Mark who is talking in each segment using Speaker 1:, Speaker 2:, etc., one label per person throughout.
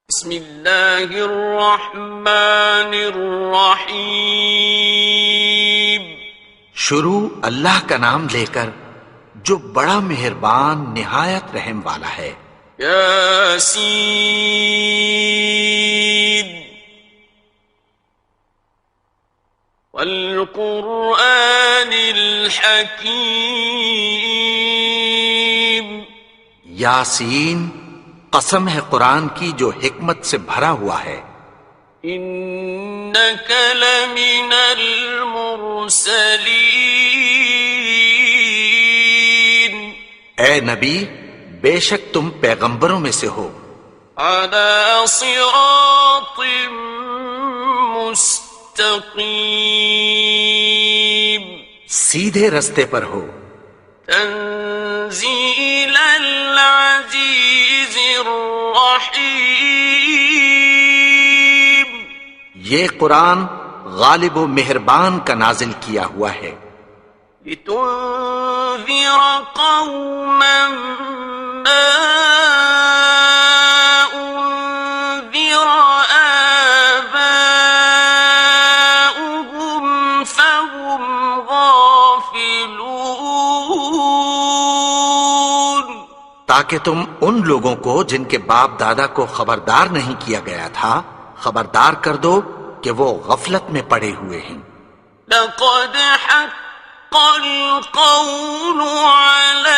Speaker 1: بسم اللہ الرحمن الرحیم۔
Speaker 2: شروع اللہ کا نام لے کر جو بڑا مہربان نہایت رحم والا ہے۔
Speaker 1: یاسین والقرآن الحکیم۔
Speaker 2: یاسین، قسم ہے قرآن کی جو حکمت سے بھرا ہوا ہے۔
Speaker 1: انک لمن المرسلین۔
Speaker 2: اے نبی، بے شک تم پیغمبروں میں سے ہو۔
Speaker 1: علی صراط مستقیم۔
Speaker 2: سیدھے رستے پر ہو۔
Speaker 1: تنزیل العزیز الرحیم۔
Speaker 2: یہ قرآن غالب و مہربان کا نازل کیا ہوا ہے۔
Speaker 1: لتنذر قوما ما انذر آباؤهم فهم غافلون۔
Speaker 2: تاکہ تم ان لوگوں کو جن کے باپ دادا کو خبردار نہیں کیا گیا تھا خبردار کر دو کہ وہ غفلت میں پڑے ہوئے ہیں۔
Speaker 1: لقد حق القول على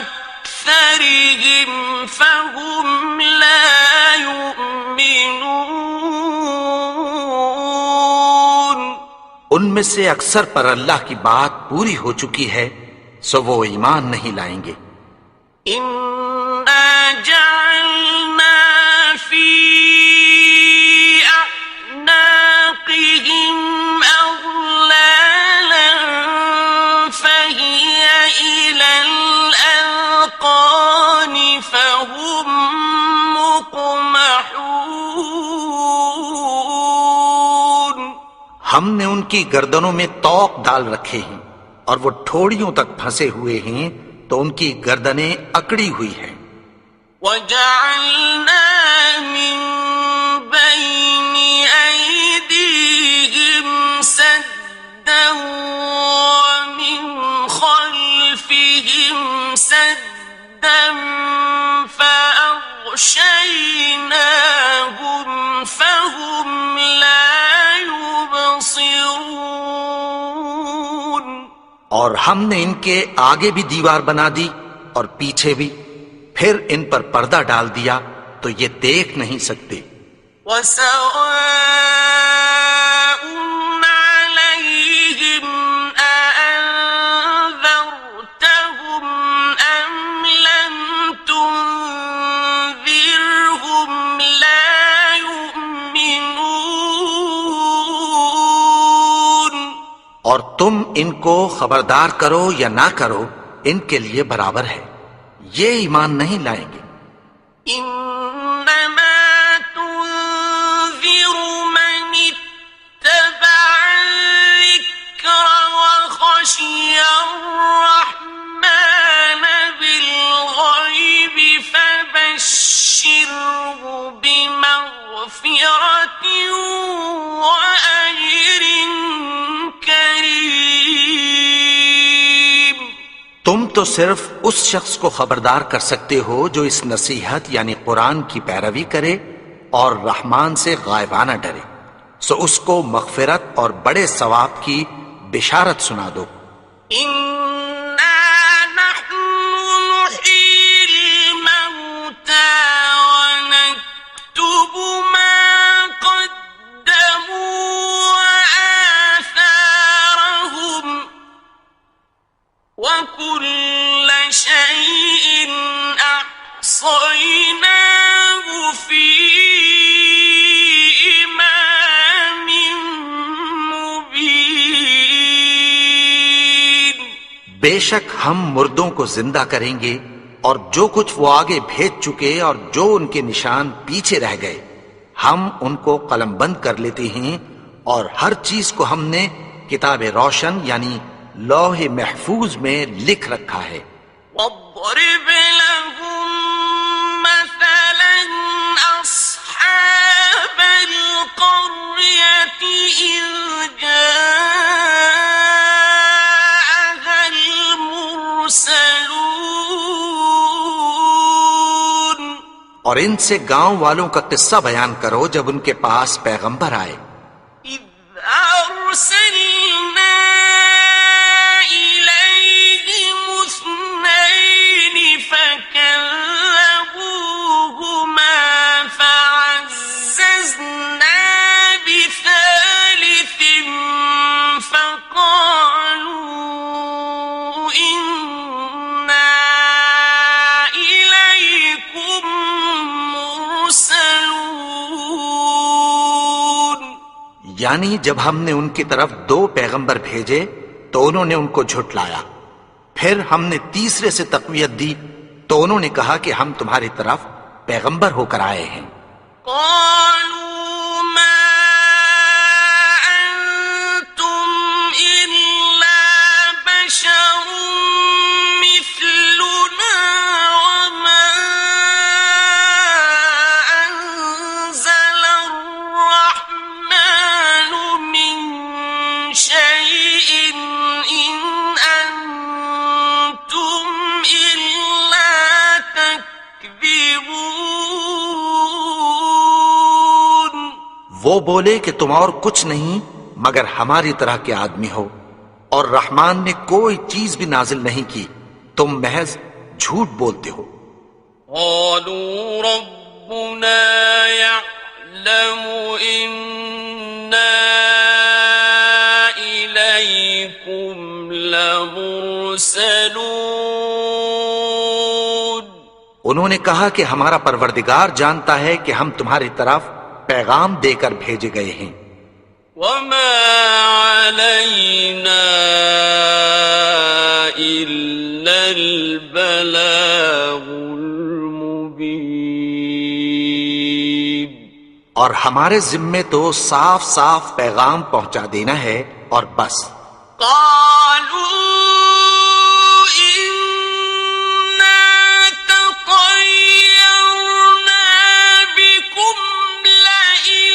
Speaker 1: أكثرهم فهم لا يؤمنون۔
Speaker 2: ان میں سے اکثر پر اللہ کی بات پوری ہو چکی ہے سو وہ ایمان نہیں لائیں گے۔
Speaker 1: إنا جعلنا في أعناقهم أغلالا فهي إلى الأذقان فهم مقمحون۔
Speaker 2: ہم نے ان کی گردنوں میں طوق ڈال رکھے ہیں اور وہ ٹھوڑیوں تک پھنسے ہوئے ہیں تو ان کی گردنیں اکڑی ہوئی ہیں۔
Speaker 1: وَجَعَلْنَا مِن بَيْنِ أَيْدِيهِمْ سَدًّا وَمِنْ خَلْفِهِمْ سَدًّا فَأَغْشَيْنَاهُمْ فَهُمْ لَا يُبْصِرُونَ۔
Speaker 2: اور ہم نے ان کے آگے بھی دیوار بنا دی اور پیچھے بھی، پھر ان پر پردہ ڈال دیا تو یہ دیکھ نہیں سکتے۔
Speaker 1: وَسَوَاءٌ عَلَيْهِمْ أَأَنذَرْتَهُمْ أَمْ لَمْ تُنذِرْهُمْ لَا يُؤْمِنُونَ۔
Speaker 2: اور تم ان کو خبردار کرو یا نہ کرو ان کے لیے برابر ہے، یہ ایمان نہیں لائیں گے۔
Speaker 1: إنما تنذر من اتبع الذكر وخشي الرحمن بالغيب فبشره بمغفرة وأجر كريم۔
Speaker 2: تم تو صرف اس شخص کو خبردار کر سکتے ہو جو اس نصیحت یعنی قرآن کی پیروی کرے اور رحمان سے غائبانہ ڈرے، سو اس کو مغفرت اور بڑے ثواب کی بشارت سنا دو۔
Speaker 1: إنا نحن نحيي الموتى ونكتب ما قدموا وآثارهم وكل شيء أحصيناه في إمام مبين۔
Speaker 2: بے شک ہم مردوں کو زندہ کریں گے اور جو کچھ وہ آگے بھیج چکے اور جو ان کے نشان پیچھے رہ گئے ہم ان کو قلم بند کر لیتے ہیں، اور ہر چیز کو ہم نے کتاب روشن یعنی لوح محفوظ میں لکھ رکھا ہے۔
Speaker 1: واضرب لهم مثل
Speaker 2: اور ان سے گاؤں والوں کا قصہ بیان کرو جب ان کے پاس پیغمبر آئے.
Speaker 1: إذ أرسلنا إليهم اثنين فكذبوهما فعززنا بثالث فقالوا إنا إليكم مرسلون.
Speaker 2: یعنی جب ہم نے ان کی طرف 2 پیغمبر بھیجے تو انہوں نے ان کو جھٹلایا. پھر ہم نے تیسرے سے تقویت دی تو انہوں نے کہا کہ ہم تمہاری طرف پیغمبر ہو کر آئے ہیں.
Speaker 1: قالوا ما أنتم إلا بشر مثلنا وما أنزل الرحمن من شيء إن أنتم إلا تكذبون.
Speaker 2: وہ بولے کہ تم اور کچھ نہیں مگر ہماری طرح کے آدمی ہو اور رحمان نے کوئی چیز بھی نازل نہیں کی، تم محض جھوٹ بولتے ہو.
Speaker 1: قالوا ربنا يعلم إنا إليكم لمرسلون.
Speaker 2: انہوں نے کہا کہ ہمارا پروردگار جانتا ہے کہ ہم تمہاری طرف پیغام دے کر بھیجے گئے ہیں.
Speaker 1: وما علينا إلا البلاغ المبين.
Speaker 2: اور ہمارے ذمے تو صاف صاف پیغام پہنچا دینا ہے اور بس.
Speaker 1: قالوا إنا تطيرنا بكم لئن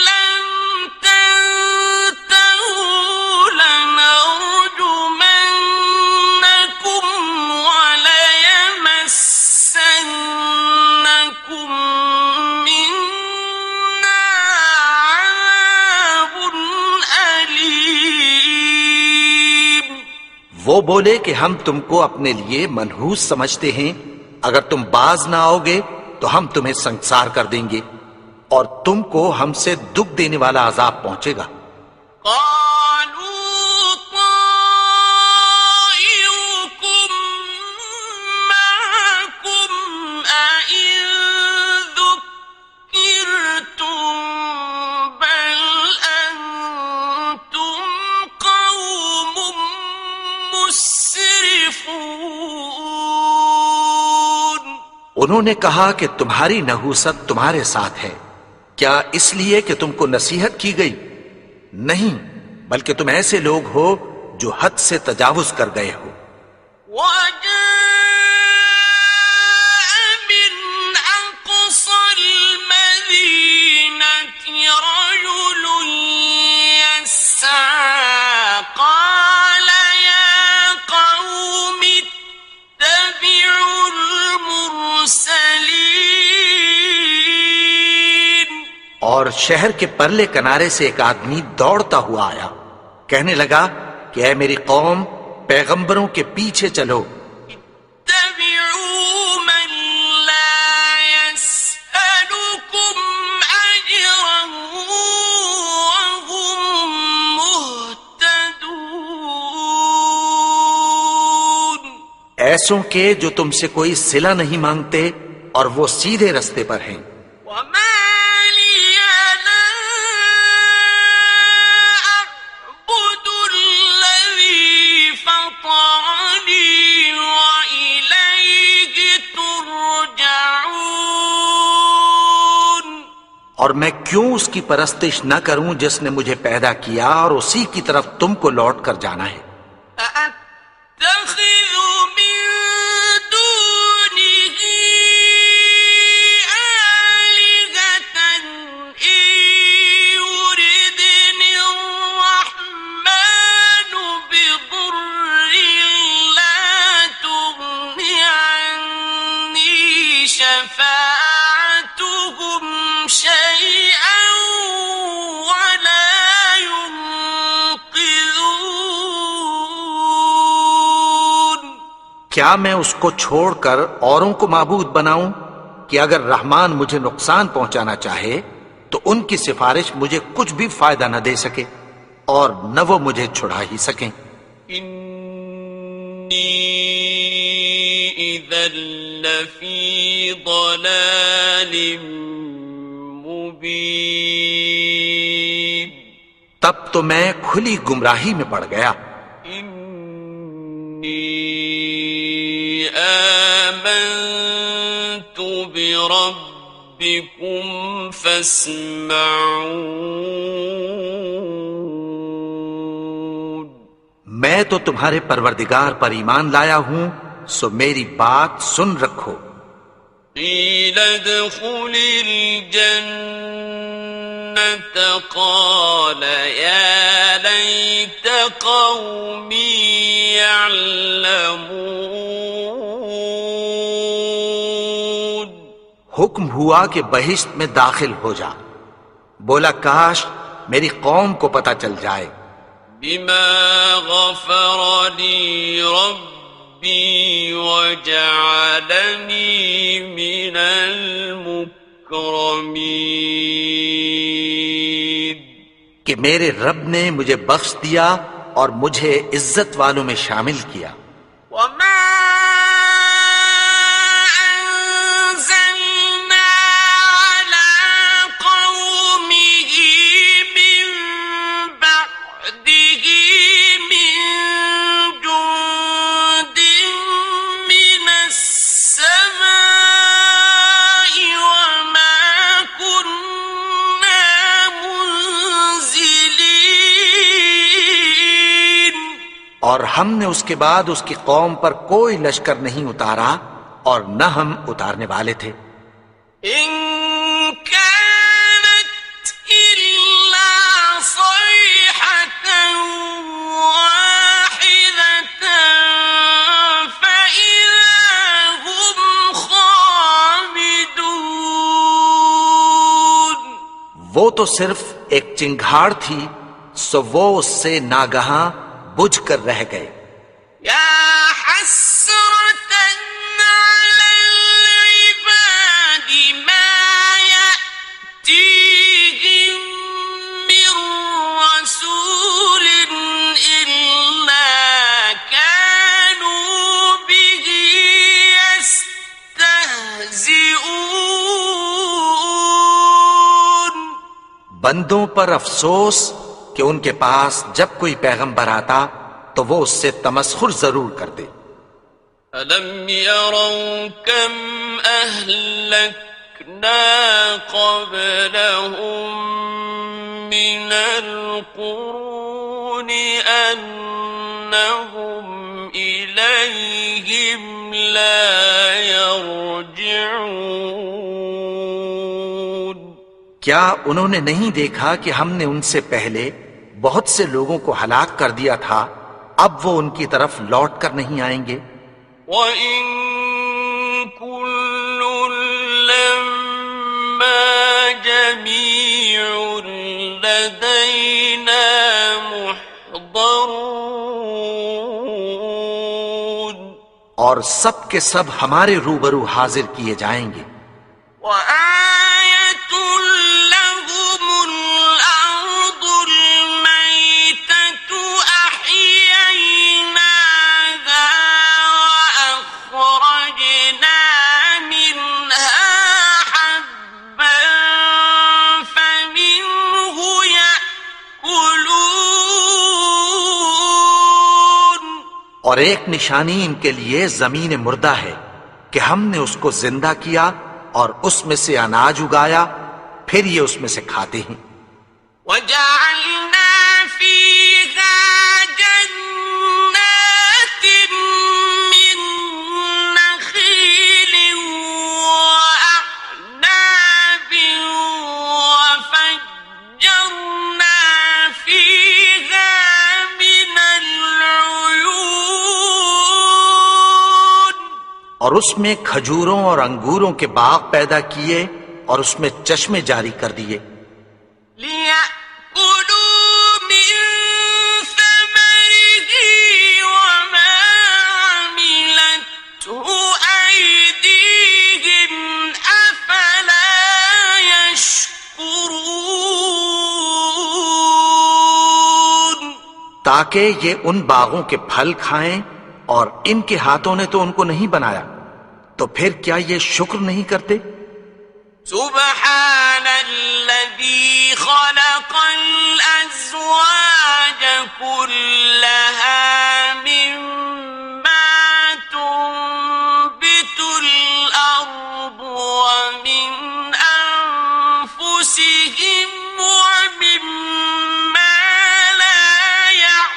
Speaker 1: لم تنتهوا لنرجمنكم وليمسنكم منا عذاب أليم.
Speaker 2: وہ بولے کہ ہم تم کو اپنے لیے منحوس سمجھتے ہیں، اگر تم باز نہ آؤ گے تو ہم تمہیں سنسار کر دیں گے اور تم کو ہم سے دکھ دینے والا عذاب پہنچے گا.
Speaker 1: قالوا طائركم معكم أئن ذكرتم بل أنتم قوم مسرفون.
Speaker 2: انہوں نے کہا کہ تمہاری نحوست تمہارے ساتھ ہے، کیا اس لیے کہ تم کو نصیحت کی گئی؟ نہیں، بلکہ تم ایسے لوگ ہو جو حد سے تجاوز کر گئے ہو.
Speaker 1: وجاء من أقصى المدينة رجل يسعى قال يا قوم اتبعوا المرسلين.
Speaker 2: اور شہر کے پرلے کنارے سے ایک آدمی دوڑتا ہوا آیا، کہنے لگا کہ اے میری قوم، پیغمبروں کے پیچھے چلو.
Speaker 1: اتبعوا من لا يسألكم أجرا وهم مهتدون.
Speaker 2: ایسوں کے جو تم سے کوئی صلہ نہیں مانگتے اور وہ سیدھے رستے پر ہیں.
Speaker 1: وما لي لا أعبد الذي فطرني وإليه ترجعون.
Speaker 2: اور میں کیوں اس کی پرستش نہ کروں جس نے مجھے پیدا کیا اور اسی کی طرف تم کو لوٹ کر جانا ہے.
Speaker 1: أأتخذ من دونه آلهة إن يردني الرحمن بضر لا تغن عني شفاعتهم
Speaker 2: کیا میں اس کو چھوڑ کر اوروں کو معبود بناؤں کہ اگر رحمان مجھے نقصان پہنچانا چاہے تو ان کی سفارش مجھے کچھ بھی فائدہ نہ دے سکے اور نہ وہ مجھے چھڑا ہی سکیں۔
Speaker 1: انی اذا لفی ضلال مبین،
Speaker 2: تب تو میں کھلی گمراہی میں پڑ گیا۔
Speaker 1: انی آمنت بربکم فاسمعون،
Speaker 2: میں تو تمہارے پروردگار پر ایمان لایا ہوں، سو میری بات سن رکھو۔
Speaker 1: قیل ادخل الجنة قال یا لیت قومی یعلمون،
Speaker 2: حکم ہوا کہ بہشت میں داخل ہو جا، بولا کاش میری قوم کو پتہ چل جائے۔
Speaker 1: بما غفر لی ربی وجعلنی من المکرمین،
Speaker 2: کہ میرے رب نے مجھے بخش دیا اور مجھے عزت والوں میں شامل کیا۔
Speaker 1: وما أنزلنا على قومه من بعده من جند من السماء وما كنا منزلين،
Speaker 2: اور ہم نے اس کے بعد اس کی قوم پر کوئی لشکر نہیں اتارا اور نہ ہم اتارنے والے تھے۔
Speaker 1: إن كانت إلا صيحة واحدة فإذا هم خامدون،
Speaker 2: وہ تو صرف ایک چنگھاڑ تھی، سو وہ اس سے ناگہاں بجھ کر رہ گئے۔
Speaker 1: يا حسرة على العباد ما يأتيهم من رسول إلا كانوا به يستهزئون،
Speaker 2: بندوں پر افسوس کہ ان کے پاس جب کوئی پیغمبر آتا تو وہ اس سے تمسخر ضرور کرتے۔
Speaker 1: أَلَمْ يَرَوْا كَمْ أَهْلَكْنَا قَبْلَهُمْ مِنَ الْقُرُونِ أَنَّهُمْ إِلَيْهِمْ لَا يَرْجِعُونَ،
Speaker 2: کیا انہوں نے نہیں دیکھا کہ ہم نے ان سے پہلے بہت سے لوگوں کو ہلاک کر دیا تھا، اب وہ ان کی طرف لوٹ کر نہیں آئیں گے۔
Speaker 1: وَإِن كُلٌّ لَّمَّا جَمِيعٌ لَّدَيْنَا مُحْضَرُونَ،
Speaker 2: اور سب کے سب ہمارے روبرو حاضر کیے جائیں گے۔
Speaker 1: وَآيَةٌ لَّهُمُ الْأَرْضُ الْمَيْتَةُ أَحْيَيْنَاهَا وَأَخْرَجْنَا مِنْهَا حَبًّا فَمِنْهُ يَأْكُلُونَ،
Speaker 2: اور ایک نشانی ان کے لیے زمین مردہ ہے کہ ہم نے اس کو زندہ کیا اور اس میں سے اناج اگایا، پھر یہ اس میں سے کھاتے ہیں۔
Speaker 1: وَجَعَلْنَا فِيهَا جَنَّاتٍ مِّن نَّخِيلٍ وَأَعْنَابٍ وَفَجَّرْنَا فِيهَا مِنَ الْعُيُونِ،
Speaker 2: اور اس میں کھجوروں اور انگوروں کے باغ پیدا کیے اور اس میں چشمے جاری کر دیے۔
Speaker 1: لِيَأْكُلُوا مِن ثَمَرِهِ وَمَا عَمِلَتْهُ
Speaker 2: تاکہ یہ ان باغوں کے پھل کھائیں، اور ان کے ہاتھوں نے تو ان کو نہیں بنایا، تو پھر کیا یہ شکر نہیں کرتے؟
Speaker 1: سبحان الذي خلق الأزواج كلها مما تنبت الأرض ومن أنفسهم ومما لا يعلمون.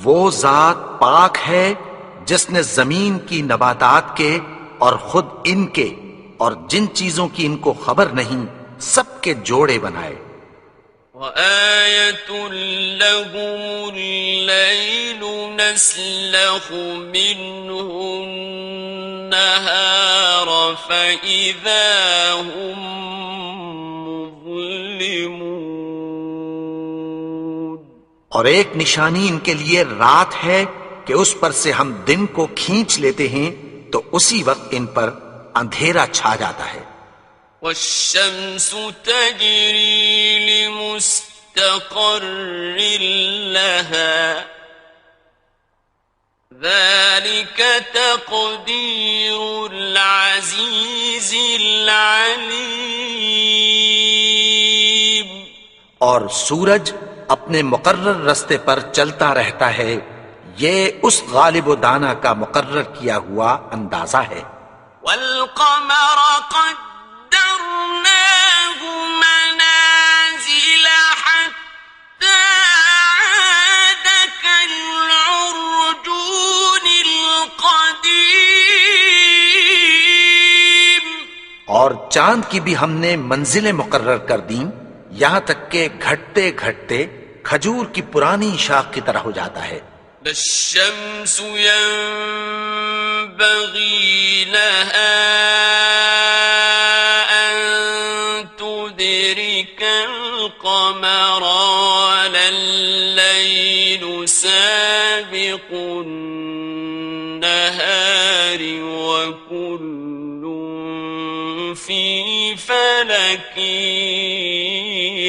Speaker 2: وہ ذات پاک ہے جس نے زمین کی نباتات کے اور خود ان کے اور جن چیزوں کی ان کو خبر نہیں سب کے جوڑے بنائے.
Speaker 1: وآية لهم الليل نسلخ منه النهار فإذا هم مظلمون.
Speaker 2: اور ایک نشانی ان کے لیے رات ہے کہ اس پر سے ہم دن کو کھینچ لیتے ہیں تو اسی وقت ان پر اندھیرا چھا جاتا ہے.
Speaker 1: والشمس تجري لمستقر لها ذلك تقدير العزيز العليم.
Speaker 2: اور سورج اپنے مقرر رستے پر چلتا رہتا ہے، یہ اس غالب و دانا کا مقرر کیا ہوا اندازہ ہے.
Speaker 1: والقمر قدرناه منازل حتى عاد كالعرجون القديم.
Speaker 2: اور چاند کی بھی ہم نے منزلیں مقرر کر دیں، یہاں تک کہ گھٹتے گھٹتے کھجور کی پرانی شاخ کی طرح ہو جاتا ہے.
Speaker 1: لا الشمس ينبغي لها أن تدرك القمر ولا الليل سابق النهار وكل في فلك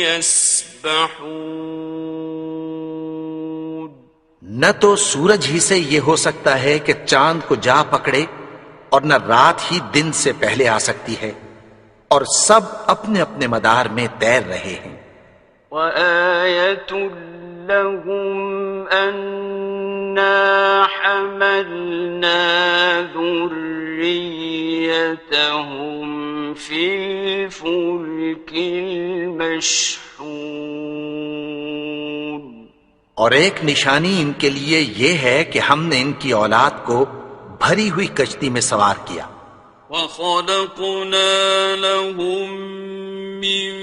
Speaker 1: يسبحون.
Speaker 2: نہ تو سورج ہی سے یہ ہو سکتا ہے کہ چاند کو جا پکڑے، اور نہ رات ہی دن سے پہلے آ سکتی ہے، اور سب اپنے اپنے مدار میں تیر رہے ہیں.
Speaker 1: وآية لهم أنا حملنا ذريتهم في الفلك المشحون.
Speaker 2: اور ایک نشانی ان کے لیے یہ ہے کہ ہم نے ان کی اولاد کو بھری ہوئی کشتی میں سوار کیا.
Speaker 1: وَخَلَقْنَا لَهُم مِّن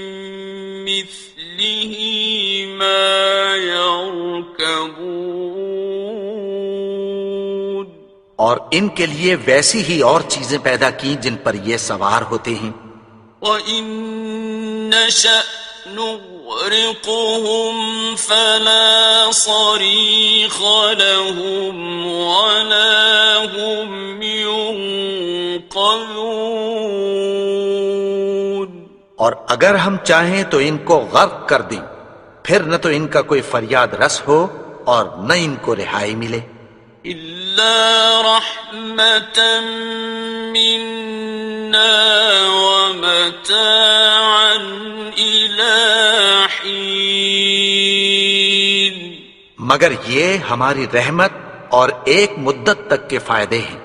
Speaker 1: مِّثْلِهِ مَا يَرْكَبُونَ.
Speaker 2: اور ان کے لیے ویسی ہی اور چیزیں پیدا کی جن پر یہ سوار ہوتے ہیں.
Speaker 1: وَإِن نَّشَأْ نغرقهم فلا صريخ لهم ولا هم ينقذون.
Speaker 2: اور اگر ہم چاہیں تو ان کو غرق کر دیں، پھر نہ تو ان کا کوئی فریاد رس ہو اور نہ ان کو رہائی ملے.
Speaker 1: إلا رحمة منا ومتاعا إلى حين.
Speaker 2: مگر یہ ہماری رحمت اور ایک مدت تک کے فائدے ہیں.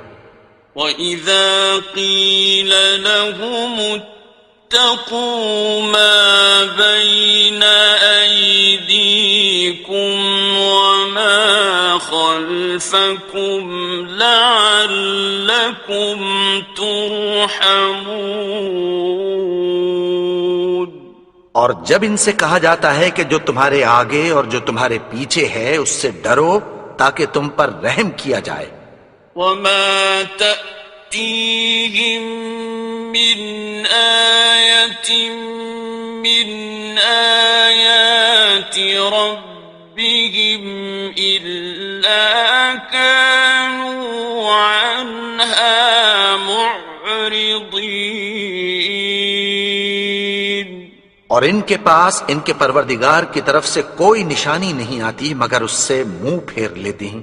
Speaker 1: وَإِذَا قِيلَ لَهُمُ اتَّقُوا مَا بَيْنَ أَيْدِيكُمْ وَمَا خَلْفَكُمْ لَعَلَّكُمْ تُرْحَمُونَ.
Speaker 2: اور جب ان سے کہا جاتا ہے کہ جو تمہارے آگے اور جو تمہارے پیچھے ہے اس سے ڈرو تاکہ تم پر رحم کیا جائے.
Speaker 1: وَمَا تَأْتِيهِم مِّنْ آيَةٍ مِّنْ آيَاتِ رَبِّهِمْ إِلَّا كَانُوا عَنْهَا مُعْرِضِينَ.
Speaker 2: اور ان کے پاس ان کے پروردگار کی طرف سے کوئی نشانی نہیں آتی مگر اس سے منہ پھیر لیتے ہیں۔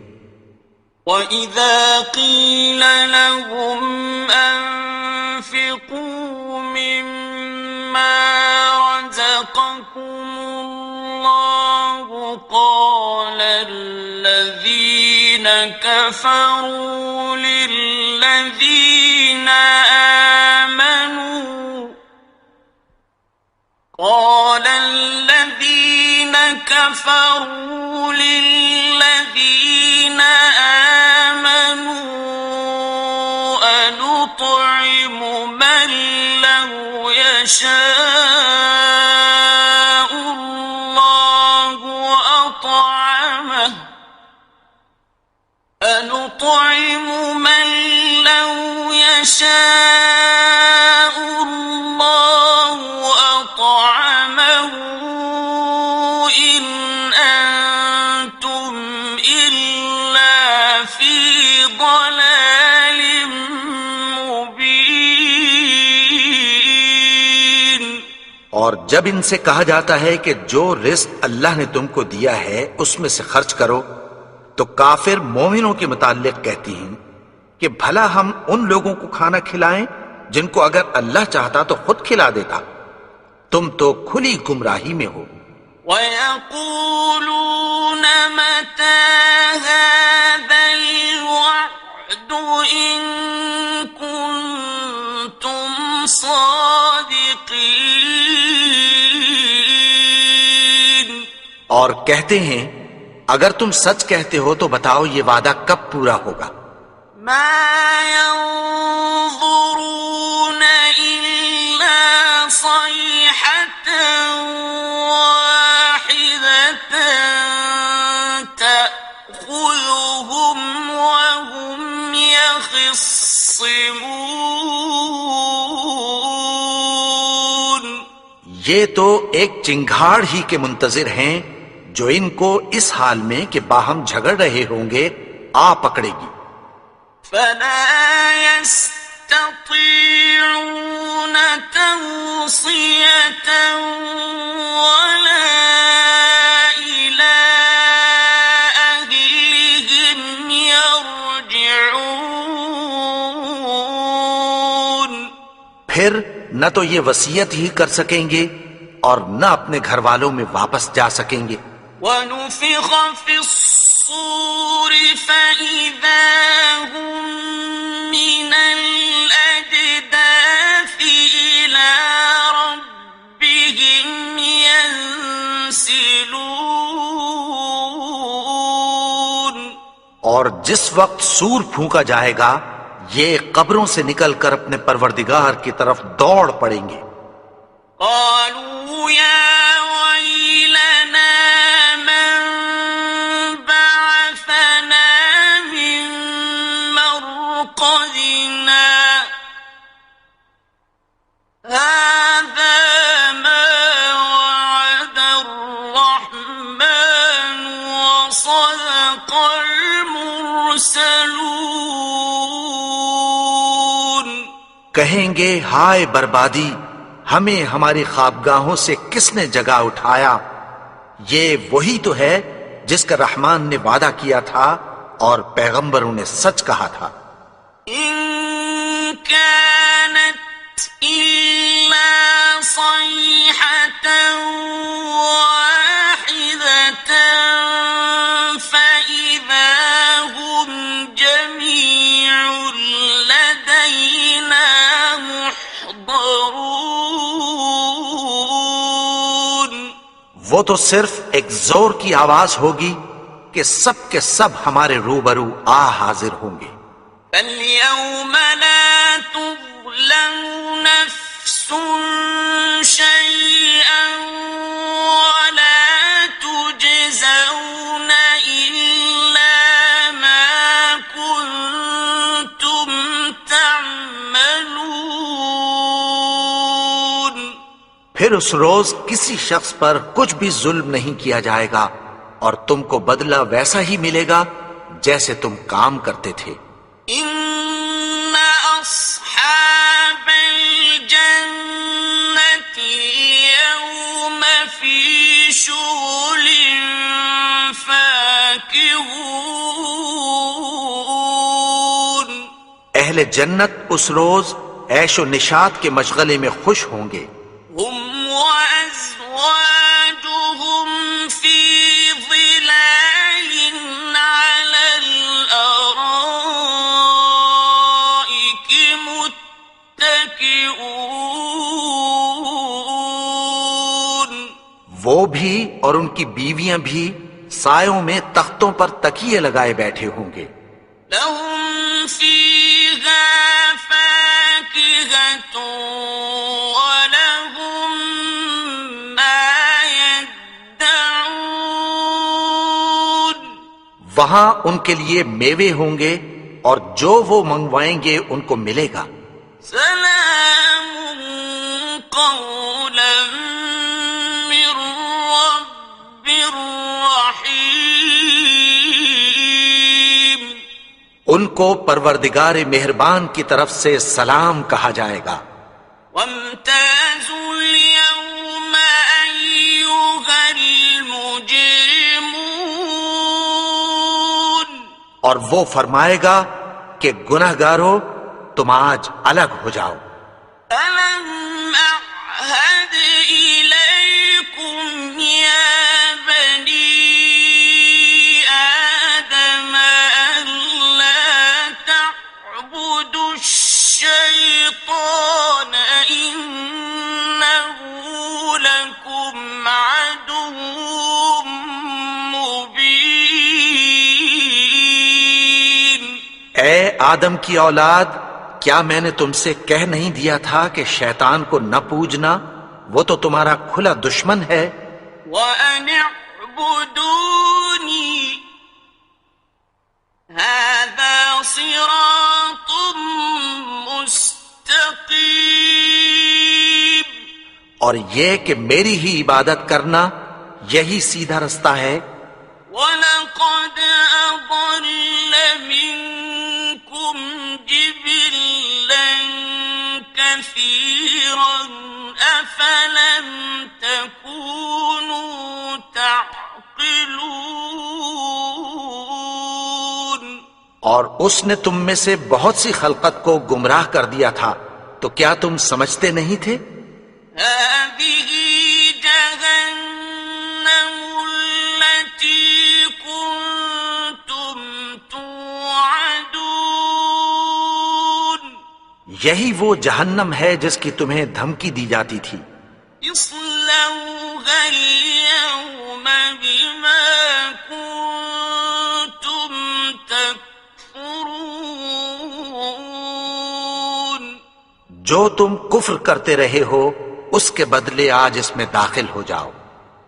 Speaker 1: وَإِذَا قِيلَ لَهُمْ أَنفِقُوا مِمَّا رَزَقَكُمُ اللَّهُ قَالَ الَّذِينَ كَفَرُوا لِلَّذِينَ آمنوا أنطعم من لو يشاء الله أطعمه أنطعم من لو يشاء الله أطعمه إن أنتم إلا في ضلال مبين۔
Speaker 2: اور جب ان سے کہا جاتا ہے کہ جو رزق اللہ نے تم کو دیا ہے اس میں سے خرچ کرو، تو کافر مومنوں کے متعلق کہتی ہیں کہ بھلا ہم ان لوگوں کو کھانا کھلائیں جن کو اگر اللہ چاہتا تو خود کھلا دیتا، تم تو کھلی گمراہی میں ہو۔
Speaker 1: وَيَقُولُونَ مَتَى هَذَا الْوَعْدُ إِن كُنتُمْ صَادِقِينَ۔
Speaker 2: اور کہتے ہیں اگر تم سچ کہتے ہو تو بتاؤ یہ وعدہ کب پورا ہوگا۔
Speaker 1: مَا يَنظُرُونَ إِلَّا صَيْحَةً وَاحِدَةً تَأْخُذُهُمْ وَهُمْ يَخِصِّمُونَ۔
Speaker 2: یہ تو ایک چنگھاڑ ہی کے منتظر ہیں جو ان کو اس حال میں کہ باہم جھگڑ رہے ہوں گے آ پکڑے گی۔
Speaker 1: فَلَا يَسْتَطِيعُونَ تَوْصِيَةً وَلَا إِلَىٰ أَهْلِهِمْ يَرْجِعُونَ۔
Speaker 2: پھر نہ تو یہ وصیت ہی کر سکیں گے اور نہ اپنے گھر والوں میں واپس جا سکیں گے۔
Speaker 1: وَنُفِخَ فِي الصُّورِ فَإِذَا هُم مِّنَ الْأَجْدَاثِ إِلَىٰ رَبِّهِمْ يَنسِلُونَ۔
Speaker 2: اور جس وقت سور پھونکا جائے گا یہ قبروں سے نکل کر اپنے پروردگار کی طرف دوڑ پڑیں گے۔
Speaker 1: قالوا يا ويلنا من بعثنا من مرقدنا هذا ما وعد الرحمن وصدق المرسلون۔
Speaker 2: کہیں گے ہائے بربادی، ہمیں ہماری خوابگاہوں سے کس نے جگا اٹھایا؟ یہ وہی تو ہے جس کا رحمان نے وعدہ کیا تھا اور پیغمبروں نے سچ کہا تھا۔
Speaker 1: إن كانت إلا صيحة واحدة فإذا هم جميع لدينا محضرون۔
Speaker 2: وہ تو صرف ایک زور کی آواز ہوگی کہ سب کے سب ہمارے روبرو آ حاضر ہوں گے۔
Speaker 1: فَالْيَوْمَ لَا تُظْلَمُ نَفْسٌ شَيْئًا وَلَا تُجْزَوْنَ إِلَّا مَا كُنتُمْ تَعْمَلُونَ۔
Speaker 2: پھر اس روز کسی شخص پر کچھ بھی ظلم نہیں کیا جائے گا اور تم کو بدلہ ویسا ہی ملے گا جیسے تم کام کرتے تھے۔
Speaker 1: إِنَّ أَصْحَابَ الْجَنَّةِ الْيَوْمَ شغل فاكهون
Speaker 2: اہل جنت اس روز عیش و نشاط کے مشغلے میں خوش ہوں گے.
Speaker 1: هم وأزواجهم في ظلال على الأرائك متكئون
Speaker 2: وہ بھی اور ان کی بیویاں بھی سایوں میں تختوں پر تکیے لگائے بیٹھے ہوں گے.
Speaker 1: لهم فيها فاكهة ولهم ما يدعون
Speaker 2: وہاں ان کے لیے میوے ہوں گے اور جو وہ منگوائیں گے ان کو ملے گا.
Speaker 1: سلام قولا من رب رحيم
Speaker 2: ان کو پروردگار مہربان کی طرف سے سلام کہا جائے گا.
Speaker 1: وامتازوا اليوم أيها المجرمون
Speaker 2: اور وہ فرمائے گا کہ گنہگارو تم آج الگ ہو جاؤ.
Speaker 1: ألم أعهد إليكم يا بني آدم ألا تعبدوا الشيطان إنه لكم عدو مبين
Speaker 2: اے آدم کی اولاد، کیا میں نے تم سے کہہ نہیں دیا تھا کہ شیطان کو نہ پوجنا؟ وہ تو تمہارا کھلا دشمن ہے.
Speaker 1: وَأَنِ اعْبُدُونِي هَذَا صِرَاطٌ مُسْتَقِيمٌ
Speaker 2: اور یہ کہ میری ہی عبادت کرنا یہی سیدھا رستہ ہے.
Speaker 1: وَلَقَدْ أَضَلَّ مِنكُمْ جِبِلًّا كَثِيرًا أَفَلَمْ تَكُونُوا تَعْقِلُونَ
Speaker 2: اور اس نے تم میں سے بہت سی خلقت کو گمراہ کر دیا تھا، تو کیا تم سمجھتے نہیں تھے؟
Speaker 1: هذه جهنم التي كنتم توعدون
Speaker 2: یہی وہ جہنم ہے جس کی تمہیں دھمکی دی جاتی تھی.
Speaker 1: اصلوها اليوم بما كنتم تكفرون
Speaker 2: جو تم کفر کرتے رہے ہو اس کے بدلے آج اس میں داخل ہو جاؤ.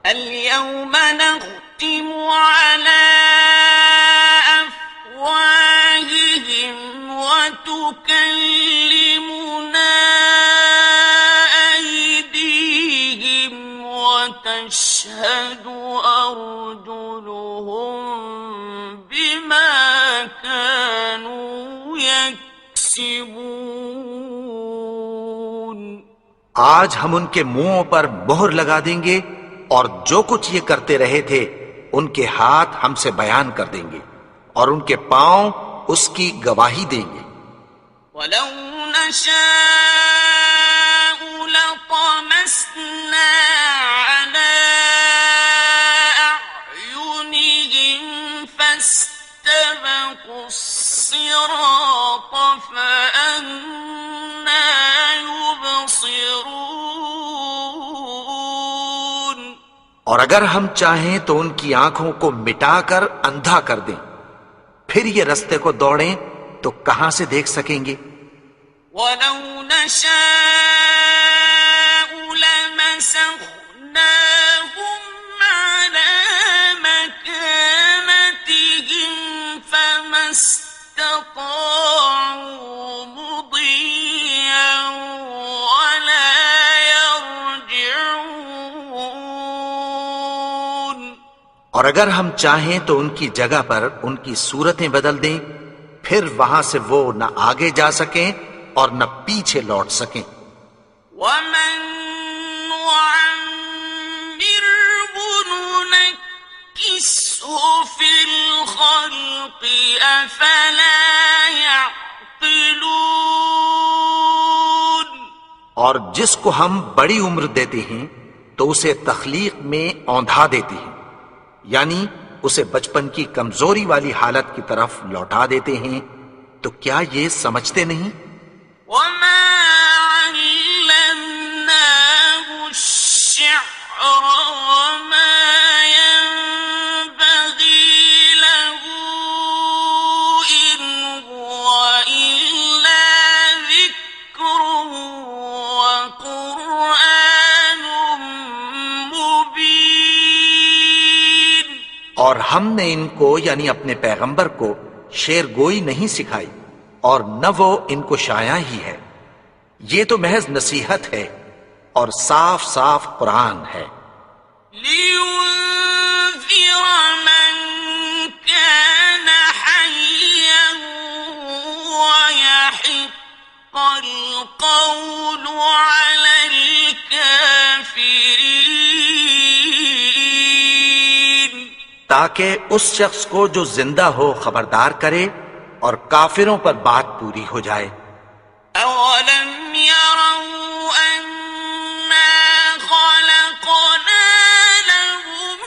Speaker 1: اليوم نختم على أفواههم وتكلمنا أيديهم وتشهد أرجلهم بما كانوا يكسبون
Speaker 2: آج ہم ان کے منہوں پر مہر لگا دیں گے اور جو کچھ یہ کرتے رہے تھے ان کے ہاتھ ہم سے بیان کر دیں گے اور ان کے پاؤں اس کی گواہی دیں گے.
Speaker 1: ولو نشاء لطمسنا على أعينهم فاستبقوا الصراط فأنى يبصرون
Speaker 2: اور اگر ہم چاہیں تو ان کی آنکھوں کو مٹا کر اندھا کر دیں، پھر یہ رستے کو دوڑیں تو کہاں سے دیکھ سکیں گے؟
Speaker 1: ولو نشاء لمسخناهم على مكانتهم فما استطاعوا مضيا ولا يرجعون
Speaker 2: اور اگر ہم چاہیں تو ان کی جگہ پر ان کی صورتیں بدل دیں، پھر وہاں سے وہ نہ آگے جا سکیں اور نہ پیچھے لوٹ سکیں.
Speaker 1: ومن نعمره ننكسه في الخلق أفلا يعقلون
Speaker 2: اور جس کو ہم بڑی عمر دیتے ہیں تو اسے تخلیق میں اوندھا دیتے ہیں، یعنی اسے بچپن کی کمزوری والی حالت کی طرف لوٹا دیتے ہیں، تو کیا یہ سمجھتے نہیں؟
Speaker 1: وما علمناه الشعر وما ينبغي له إن هو إلا ذكر وقرآن مبين
Speaker 2: اور ہم نے ان کو یعنی اپنے پیغمبر کو شعر گوئی نہیں سکھائی، اور نہ وہ ان کو شایع ہی ہے، یہ تو محض نصیحت ہے اور صاف صاف قرآن ہے۔
Speaker 1: لينذر من كان حيا ويحق القول على الكافرين
Speaker 2: تاکہ اس شخص کو جو زندہ ہو خبردار کرے اور کافروں پر بات پوری ہو جائے۔
Speaker 1: أولم يروا أنا خلقنا لهم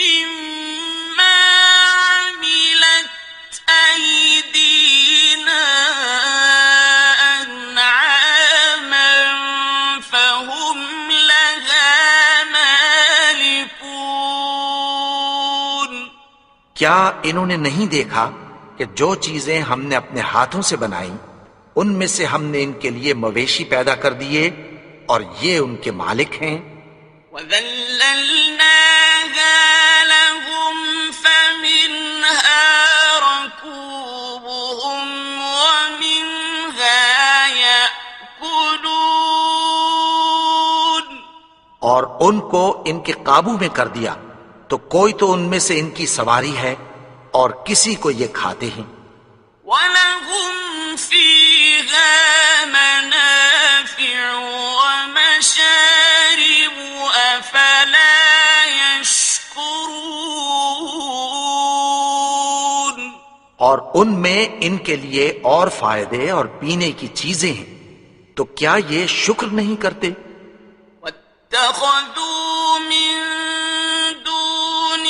Speaker 1: مما عملت أيدينا أنعاما فهم لها مالكون
Speaker 2: کیا انہوں نے نہیں دیکھا کہ جو چیزیں ہم نے اپنے ہاتھوں سے بنائیں ان میں سے ہم نے ان کے لیے مویشی پیدا کر دیے اور یہ ان کے مالک ہیں۔
Speaker 1: وَذَلَّلْنَاهَا لَهُمْ فَمِنْهَا رَكُوبُهُمْ وَمِنْهَا يَأْكُلُونَ
Speaker 2: اور ان کو ان کے قابو میں کر دیا تو کوئی تو ان میں سے ان کی سواری ہے اور کسی کو یہ کھاتے ہیں۔
Speaker 1: وَلَهُمْ فِيهَا مَنَافِعُ وَمَشَارِبُ أَفَلَا يَشْكُرُونَ
Speaker 2: اور ان میں ان کے لیے اور فائدے اور پینے کی چیزیں ہیں، تو کیا یہ شکر نہیں کرتے؟
Speaker 1: وَاتَّخَذُوا مِن دُونِ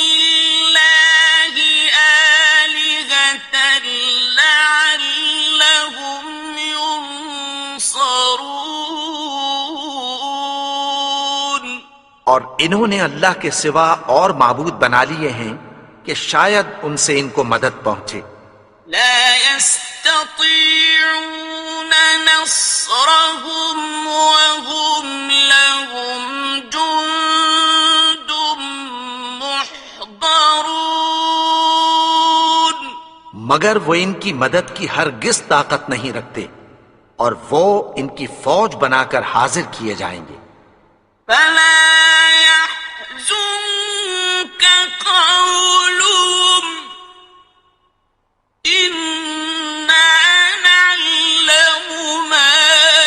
Speaker 1: اللَّهِ آلِهَةً لَعَلَّهُمْ يُنصَرُونَ
Speaker 2: اور انہوں نے اللہ کے سوا اور معبود بنا لیے ہیں کہ شاید ان سے ان کو مدد پہنچے۔
Speaker 1: لا يستطيعون نصرهم وهم لهم جند محضرون
Speaker 2: مگر وہ ان کی مدد کی ہرگز طاقت نہیں رکھتے اور وہ ان کی فوج بنا کر حاضر کیے جائیں گے۔
Speaker 1: فلا يحزنك قولهم إنا نعلم ما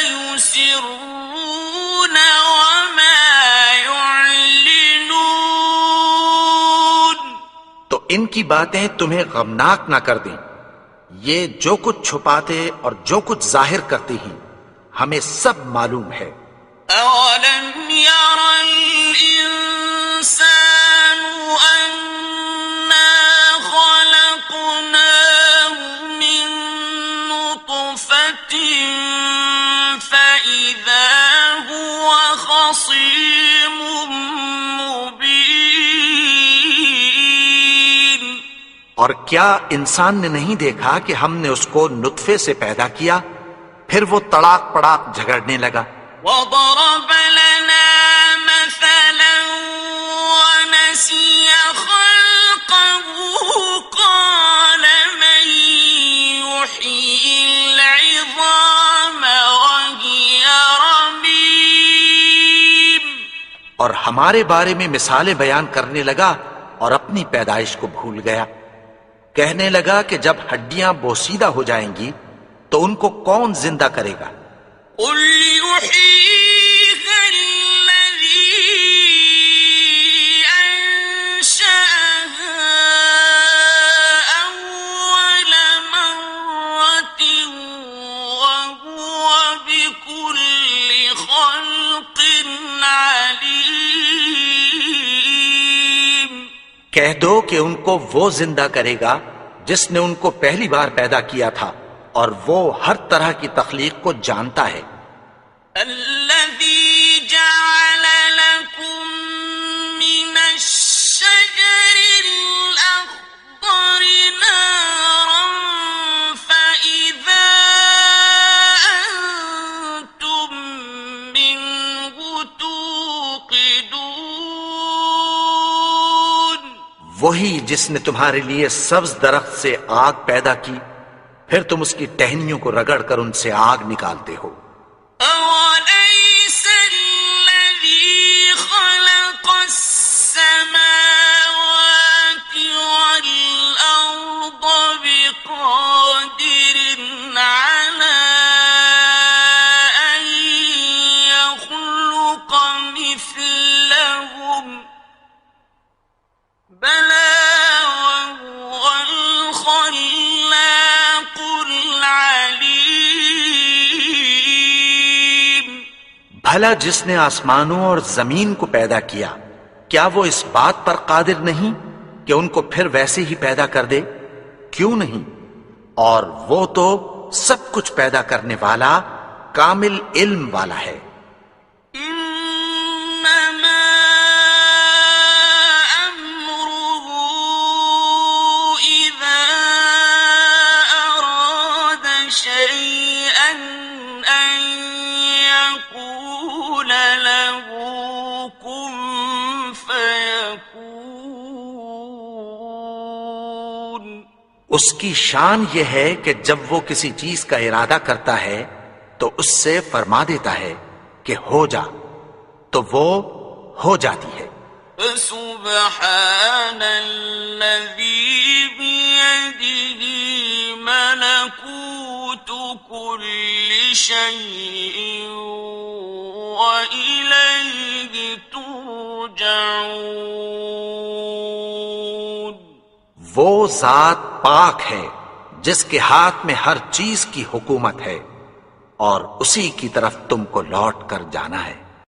Speaker 1: يسرون وما يعلنون
Speaker 2: تو ان کی باتیں تمہیں غمناک نہ کر دیں، یہ جو کچھ چھپاتے اور جو کچھ ظاہر کرتے ہیں ہمیں سب معلوم ہے۔
Speaker 1: أولم ير الإنسان أنا خلقناه من نطفة فإذا هو خصيم مبين
Speaker 2: اور کیا انسان نے نہیں دیکھا کہ ہم نے اس کو نطفے سے پیدا کیا، پھر وہ تڑاک پڑاک جھگڑنے لگا۔
Speaker 1: وضرب لنا مثلا ونسي خلقه قال من يحيي العظام وهي رميم
Speaker 2: اور ہمارے بارے میں مثالیں بیان کرنے لگا اور اپنی پیدائش کو بھول گیا۔ کہنے لگا کہ جب ہڈیاں بوسیدہ ہو جائیں گی تو ان کو کون زندہ کرے گا؟
Speaker 1: قل يحييها الذي أنشأها
Speaker 2: کہہ دو کہ ان کو وہ زندہ کرے گا جس نے ان کو پہلی بار پیدا کیا تھا، اور وہ ہر طرح کی تخلیق کو جانتا ہے۔
Speaker 1: الذي جعل لكم من الشجر الأخضر نارا فإذا أنتم منه توقدون،
Speaker 2: وہی جس نے تمہارے لیے سبز درخت سے آگ پیدا کی، پھر تم اس کی ٹہنیوں کو رگڑ کر ان سے آگ نکالتے ہو۔
Speaker 1: أوليس الذي خلق السماوات والأرض بقادر على أن يخلق مثلهم، بلى وهو الخلاق العليم۔
Speaker 2: بھلا جس نے آسمانوں اور زمین کو پیدا کیا، کیا وہ اس بات پر قادر نہیں کہ ان کو پھر ویسے ہی پیدا کر دے؟ کیوں نہیں؟ اور وہ تو سب کچھ پیدا کرنے والا، کامل علم والا ہے۔
Speaker 1: إنما أمره إذا أراد شيئا أن يقول له كن فيكون۔
Speaker 2: اس کی شان یہ ہے کہ جب وہ کسی چیز کا ارادہ کرتا ہے تو اس سے فرما دیتا ہے کہ ہو جا، تو وہ ہو جاتی ہے۔
Speaker 1: فسبحان الذي بيده ملكوت كل شيء وإليه ترجعون۔
Speaker 2: وہ ذات پاک ہے جس کے ہاتھ میں ہر چیز کی حکومت ہے، اور اسی کی طرف تم کو لوٹ کر جانا ہے۔